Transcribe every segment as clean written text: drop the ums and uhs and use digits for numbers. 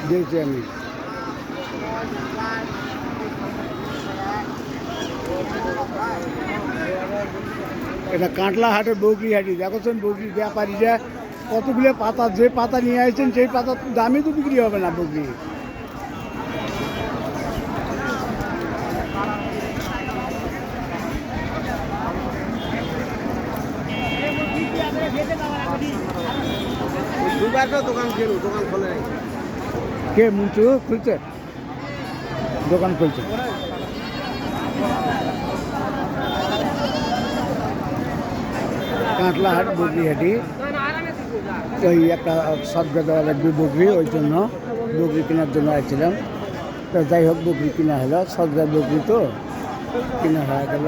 দিয়েছি আমি। এটা কাটলা হাটের বগরি হাটি, দেখছেন বগরির ব্যাপারীরা কতগুলো পাতা, যে পাতা নিয়ে আসছেন সেই পাতা দামই তো বিক্রি হবে না বগরি। কে মুন্টু খুলছে? দোকান খুলছে। কাটলা হাট বগরি হাটি, ওই একটা সদগা দেওয়া লাগবে বগরি, ওই জন্য বগরি কেনার জন্য আসছিলাম। তো যাই হোক বগরি কিনা হলো, সদগা বগরি তো কিনা হয়ে গেল।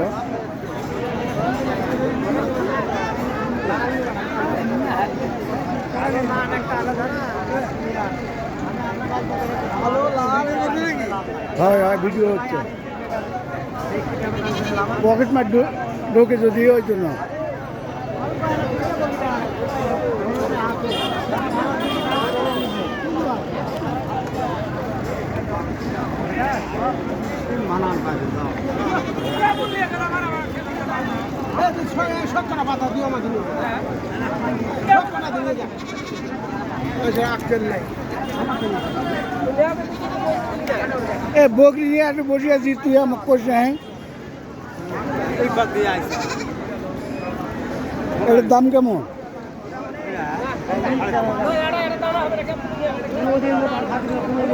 হয় হয় ভিডিও হচ্ছে, পকেট মার ঢোকে যদি, ওই জন্য। এ বকরি নিয়ে একটু বসে আছি, তুই আমাকে করছিস হ্যাঁ? এটার দাম কেমন?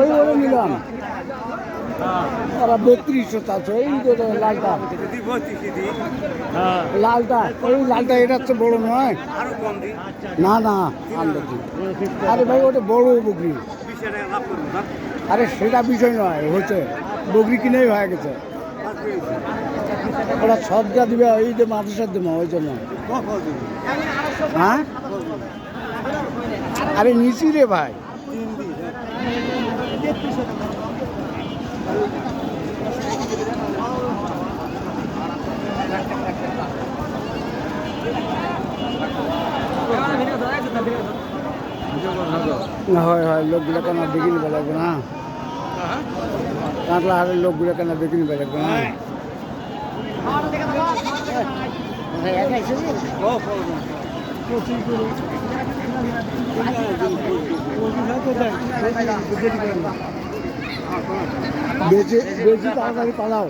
ওই ওরা নিলাম, ওরা 3200 চাচ্ছে। এই লালটা, লালটা, ওই লালটা এটা হচ্ছে বড় নয়। না না, আরে ভাই ওটা বড় বকরি। আরে সেটা বিষয় নয়, হচ্ছে বকরি কিনেই হয়ে গেছে। ওরা সবটা দিবে, ওই যে মাদ্রাসার দেবো, ওই জন্য। হ্যাঁ আরে নিচি রে ভাই। হয় হয়, লোকগুলো কেন দেখে নিবে লাগবে না, কাঁকড়া হাটের লোকগুলো কেন দেখে নিবে লাগবে না। বেশি বেশি তাড়াতাড়ি পালাও।